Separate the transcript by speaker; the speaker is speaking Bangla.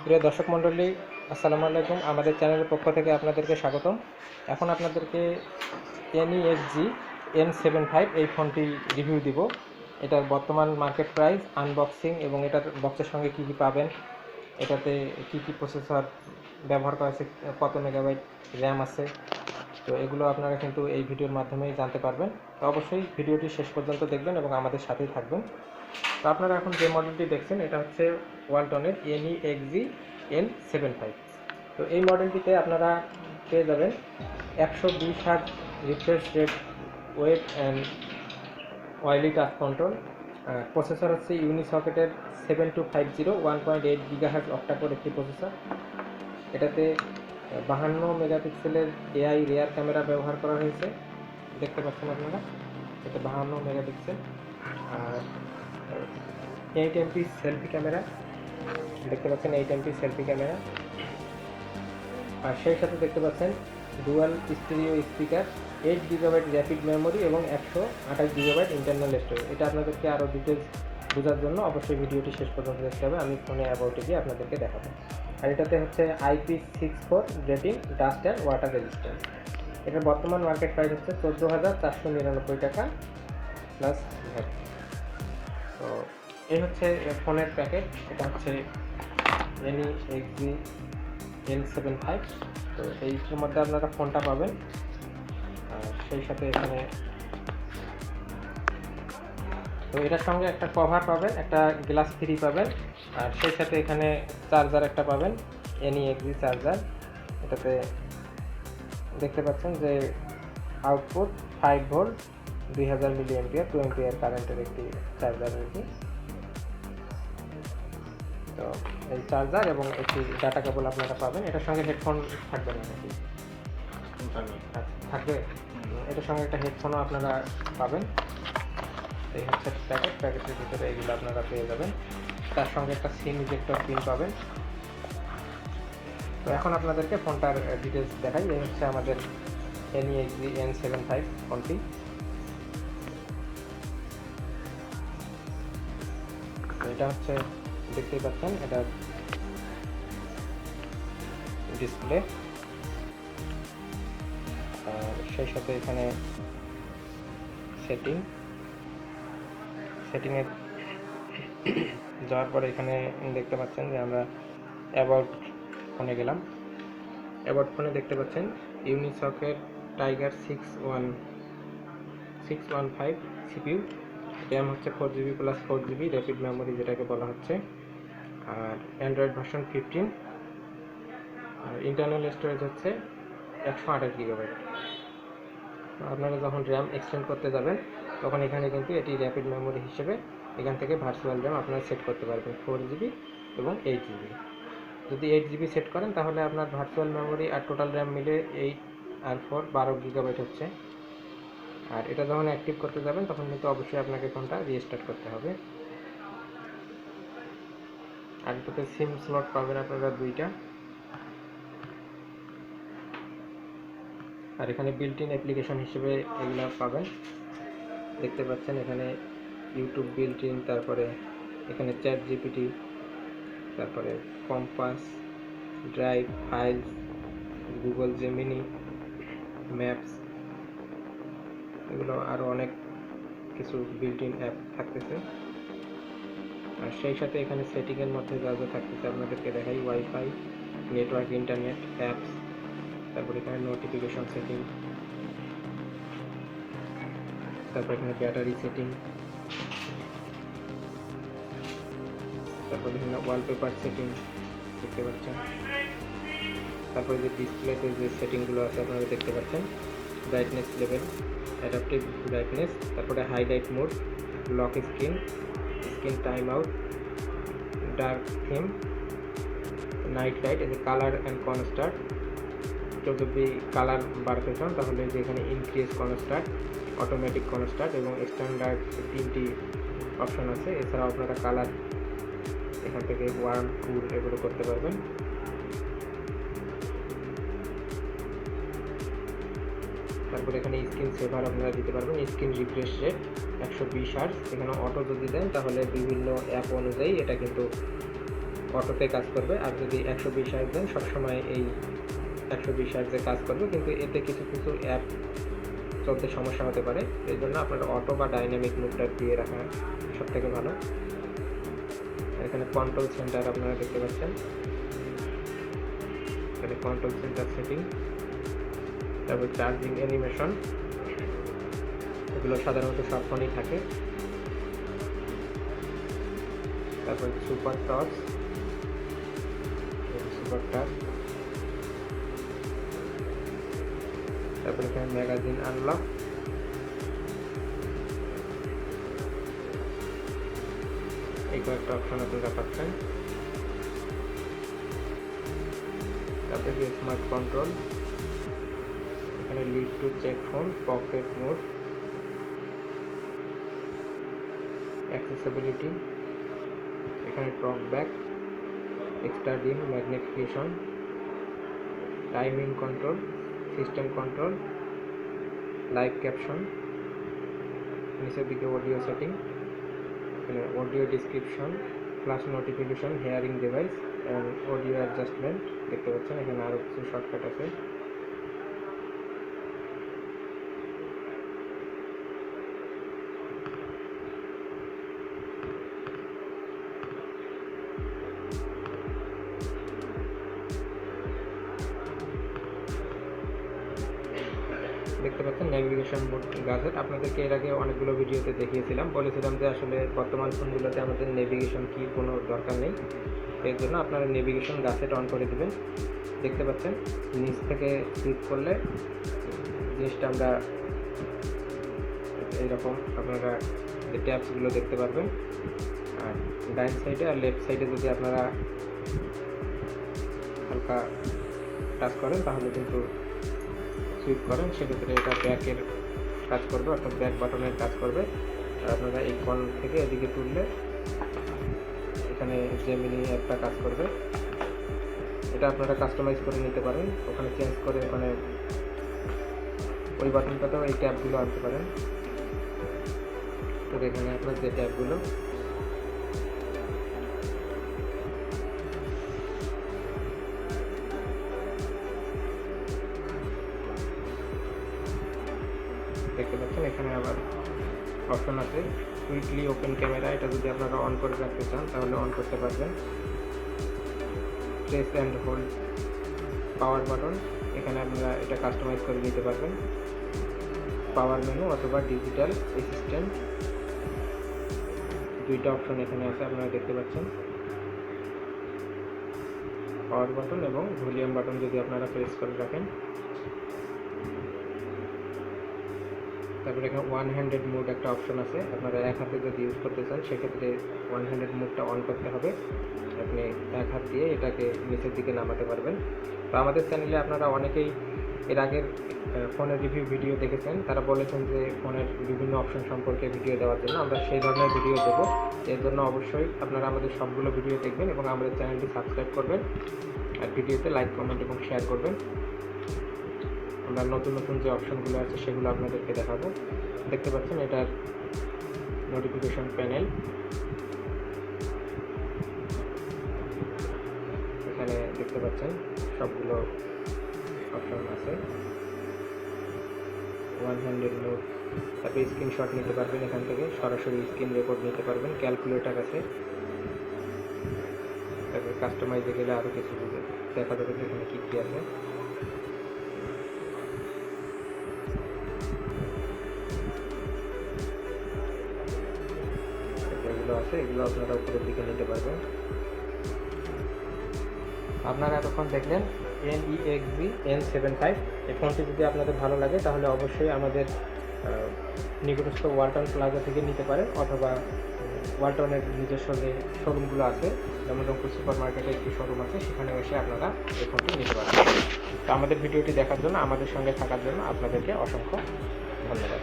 Speaker 1: প্রিয় দর্শক মণ্ডলী, আসসালামু আলাইকুম। আমাদের চ্যানেলের পক্ষ থেকে আপনাদেরকে স্বাগতম। এখন আপনাদেরকে NEXG N75 এই ফোনটি রিভিউ দিব। এটার বর্তমান মার্কেট প্রাইস, আনবক্সিং এবং এটার বক্সের সঙ্গে কী কী পাবেন, এটাতে কী কী প্রসেসর ব্যবহার করা আছে, কত মেগাবাইট র্যাম আছে, তো এগুলো আপনারা কিন্তু এই ভিডিওর মাধ্যমেই জানতে পারবেন। তো অবশ্যই ভিডিওটি শেষ পর্যন্ত দেখবেন এবং আমাদের সাথেই থাকবেন। তো আপনারা এখন যে মডেলটি দেখছেন এটা হচ্ছে ওয়ালটনের NEXG N75। তো এই মডেলটিতে আপনারা পেয়ে যাবেন 120 Hz refresh rate, wave and oily touch control. Processor হচ্ছে ইউনিসকেটের 7250 1.8 GHz অক্টাকোর একটি প্রসেসর। এটাতে 52 মেগাপিক্সেলের AI রিয়ার ক্যামেরা ব্যবহার করা হয়েছে, দেখতে পাচ্ছেন আপনারা। এটা 52 মেগাপিক্সেল। আর 8 MP সেলফি ক্যামেরা, দেখতে পাচ্ছেন 8 MP সেলফি ক্যামেরা। আর সেই সাথে দেখতে পাচ্ছেন dual stereo speaker, 8 GB rapid memory এবং 128 GB ইন্টারনাল স্টোরেজ। এটা আপনাদেরকে আরও ডিটেলস বোঝার জন্য অবশ্যই ভিডিওটি শেষ পর্যন্ত দেখতে হবে। আমি ফোনে অ্যাবাউটে গিয়ে আপনাদেরকে দেখাবো। আর এটাতে হচ্ছে IP64 rating, dust and water resistance. এটার বর্তমান মার্কেট প্রাইস হচ্ছে 14,499 টাকা প্লাস ভ্যাট। তো এই হচ্ছে ফোনের প্যাকেট। এটা হচ্ছে NEXG N75। তো এইটার মধ্যে আপনারা ফোনটা পাবেন, আর সেই সাথে এখানে তো এটার সঙ্গে একটা কভার পাবেন, একটা গ্লাস ফ্রি পাবেন, আর সেই সাথে এখানে চার্জার একটা পাবেন, NEXG চার্জার। এটাতে দেখতে পাচ্ছেন যে আউটপুট 5 ভোল্ট 2000 mAh 2 অ্যাম্পিয়ার কারেন্টের একটি চার্জার রয়েছে। তো এই চার্জার এবং একটি ডাটা কেবল আপনারা পাবেন। এটার সঙ্গে হেডফোন থাকবে না নাকি? থাকবে। এটার সঙ্গে একটা হেডফোনও আপনারা পাবেন। এই হচ্ছে প্যাকেটের ভিতরে এগুলো আপনারা পেয়ে যাবেন। তার সঙ্গে একটা সিম ইজেক্টর পিন পাবেন। তো এখন আপনাদেরকে ফোনটার ডিটেলস দেখাই। এই হচ্ছে আমাদের NEXG N75 ফোনটি। এটা হচ্ছে দেখতেই পাচ্ছেন এটার ডিসপ্লে। আর সেই সাথে এখানে সেটিংয়ে যাওয়ার পরে এখানে দেখতে পাচ্ছেন যে আমরা অ্যাবাউট ফোনে গেলাম। অ্যাবাউট ফোনে দেখতে পাচ্ছেন ইউনিসকের টাইগার 615 CPU, র্যাম হচ্ছে 4GB plus 4GB rapid memory যেটাকে বলা হচ্ছে, আর অ্যান্ড্রয়েড ভার্সন 15, আর ইন্টারনাল স্টোরেজ হচ্ছে 128 GB। আপনারা যখন র্যাম এক্সটেন্ড করতে যাবেন তখন এখানে কিন্তু এটি র্যাপিড মেমোরি হিসেবে এখান থেকে ভার্চুয়াল র্যাম আপনারা সেট করতে পারবেন 4GB এবং 8GB। যদি 8GB সেট করেন তাহলে আপনার ভার্চুয়াল মেমোরি আর টোটাল র্যাম মিলে 8 আর 4 12 GB হচ্ছে। আর এটা যখন অ্যাক্টিভ করতে যাবেন তখন কিন্তু অবশ্যই আপনাকে ফোনটা রিস্টার্ট করতে হবে। আর এটাতে সিম স্লট পাবেন আপনারা 2টা। আর এখানে বিল্ট ইন অ্যাপ্লিকেশন হিসেবে এগুলো পাবেন, দেখতে পাচ্ছেন এখানে ইউটিউব বিল্ট ইন, তারপরে এখানে ChatGPT, তারপরে compass, drive, files, Google Gemini, maps, এগুলো আরও অনেক কিছু বিল্ট ইন অ্যাপ থাকতেছে। আর সেই সাথে এখানে সেটিংয়ের মধ্যে যা যা থাকতেছে আপনাদেরকে দেখাই, ওয়াইফাই, নেটওয়ার্ক, ইন্টারনেট, অ্যাপস, তারপর এখানে নোটিফিকেশন সেটিং, তারপর এখানে ব্যাটারি সেটিং, তারপর এখানে ওয়ালপেপার সেটিং দেখতে পাচ্ছেন। তারপরে যে ডিসপ্লেতে যে সেটিংগুলো আছে আপনারা দেখতে পাচ্ছেন, ব্রাইটনেস লেভেল, অ্যাডাপটিভ ব্রাইটনেস, তারপরে highlight mode, lock screen, screen time out, dark theme, night light, এই যে কালার অ্যান্ড কনস্টার্ট। কেউ যদি কালার বাড়াতে চান তাহলে যেখানে ইনক্রিজ কনস্টার্ট, অটোমেটিক কনস্টার্ট এবং স্ট্যান্ডার্ড 3টি অপশন আছে। এছাড়াও আপনারা কালার এখান থেকে ওয়ার্ম, কুল এগুলো করতে পারবেন। তারপরে এখানে স্ক্রিন সেভার আপনারা দিতে পারবেন, স্ক্রিন রিফ্রেশ রেট 120 Hz। এখানে অটো যদি দেন তাহলে বিভিন্ন অ্যাপ অনুযায়ী এটা কিন্তু অটোতে কাজ করবে, আর যদি 120 Hz দেন সবসময় এই 120 Hz কাজ করবে, কিন্তু এতে কিছু কিছু অ্যাপ চলতে সমস্যা হতে পারে। এই জন্য আপনার অটো বা ডাইনামিক মোডটা দিয়ে রাখা সবথেকে ভালো। এখানে কন্ট্রোল সেন্টার আপনারা দেখতে পাচ্ছেন, এখানে কন্ট্রোল সেন্টার সেটিং, তারপর চার্জিং অ্যানিমেশন, এগুলো সাধারণত সব ফোনেই থাকে। তারপর সুপার টাচ, তারপর এখানে ম্যাগাজিন আনলক, এই কয়েকটা অপশন আপনারা পাচ্ছেন। তারপরে স্মার্ট কন্ট্রোল, এখানে lift to check phone, pocket mode, accessibility, এখানে talk back, extra dim, magnification, timing control, system control, live caption, নিচের দিকে অডিও সেটিং, এখানে audio description, flash notification, hearing device and audio adjustment দেখতে পাচ্ছেন। এখানে আরও কিছু শর্টকাট আছে। দেখতে পাচ্ছেন নেভিগেশন মোড গাজেট। আপনাদেরকে এর আগে অনেকগুলো ভিডিওতে দেখিয়েছিলাম, বলেছিলাম যে আসলে বর্তমান ফোনগুলোতে আমাদের নেভিগেশন কি কোনো দরকার নেই। এর জন্য আপনারা নেভিগেশন গাজেট অন করে দেবেন। দেখতে পাচ্ছেন নিচ থেকে ক্লিক করলে জিনিসটা আমরা এইরকম আপনারা যে ট্যাবসগুলো দেখতে পারবেন। আর ডাইন সাইডে আর লেফট সাইডে যদি আপনারা হালকা টাচ করেন তাহলে কিন্তু সুইপ করেন, সেক্ষেত্রে এটা ব্যাকের কাজ করবে, অর্থাৎ ব্যাক বাটনের কাজ করবে। আর আপনারা এই কল থেকে এদিকে তুললে এখানে জেমিনি একটা কাজ করবে। এটা আপনারা কাস্টমাইজ করে নিতে পারেন, ওখানে চেঞ্জ করে ওখানে ওই বাটনটাতেও এই ট্যাবগুলো আনতে পারেন। তো এখানে আপনার যে ট্যাবগুলো দেখতে পাচ্ছেন, এখানে আবার অপশন আছে কুইকলি ওপেন ক্যামেরা। এটা যদি আপনারা অন করে রাখতে চান তাহলে অন করতে পারবেন। Press and hold power button, এখানে আপনারা এটা কাস্টমাইজ করে নিতে পারবেন। পাওয়ার মেনু অথবা ডিজিটাল অ্যাসিস্ট্যান্ট, দুইটা অপশন এখানে আছে আপনারা দেখতে পাচ্ছেন। পাওয়ার বাটন এবং ভলিউম বাটন যদি আপনারা প্রেস করে রাখেন। তারপরে এখানে ওয়ান হ্যান্ডেড মোড একটা অপশন আছে, আপনারা এক হাতে যদি ইউজ করতে চান সেক্ষেত্রে ওয়ান হ্যান্ডেড মোডটা অন করতে হবে। আপনি এক হাত দিয়ে এটাকে নিচের দিকে নামাতে পারবেন। তো আমাদের চ্যানেলে আপনারা অনেকেই এর আগের ফোনের রিভিউ ভিডিও দেখেছেন, তারা বলেছেন যে ফোনের বিভিন্ন অপশন সম্পর্কে ভিডিও দেওয়ার জন্য। আমরা সেই ধরনের ভিডিও দেবো। এর জন্য অবশ্যই আপনারা আমাদের সবগুলো ভিডিও দেখবেন এবং আমাদের চ্যানেলটি সাবস্ক্রাইব করবেন, আর ভিডিওতে লাইক, কমেন্ট এবং শেয়ার করবেন। আমরা নতুন নতুন যে অপশনগুলো আছে সেগুলো আপনাদেরকে দেখাবো। দেখতে পাচ্ছেন এটার নোটিফিকেশন প্যানেল, এখানে দেখতে পাচ্ছেন সবগুলো অপশন আছে। ওয়ান হ্যান্ডেড মোড, তারপরে স্ক্রিনশট নিতে পারবেন, এখান থেকে সরাসরি স্ক্রিন রেকর্ড নিতে পারবেন। ক্যালকুলেটর আছে, তারপরে কাস্টমাইজে গেলে আরও কিছু দেখা যাবে যে এখানে কী কী আছে। এগুলো আছে, এগুলো আপনারা উপরের দিকে নিতে পারবেন। আপনারা এতক্ষণ দেখলেন NEXG N75। এই ফোনটি যদি আপনাদের ভালো লাগে তাহলে অবশ্যই আমাদের নিকটস্থ ওয়ালটন প্লাজা থেকে নিতে পারেন, অথবা ওয়ালটনের নিজস্ব যে শোরুমগুলো আছে, যেমন রংপুর সুপার মার্কেটে একটি শোরুম আছে, সেখানে এসে আপনারা এই ফোনটি নিতে পারেন। তো আমাদের ভিডিওটি দেখার জন্য, আমাদের সঙ্গে থাকার জন্য আপনাদেরকে অসংখ্য ধন্যবাদ।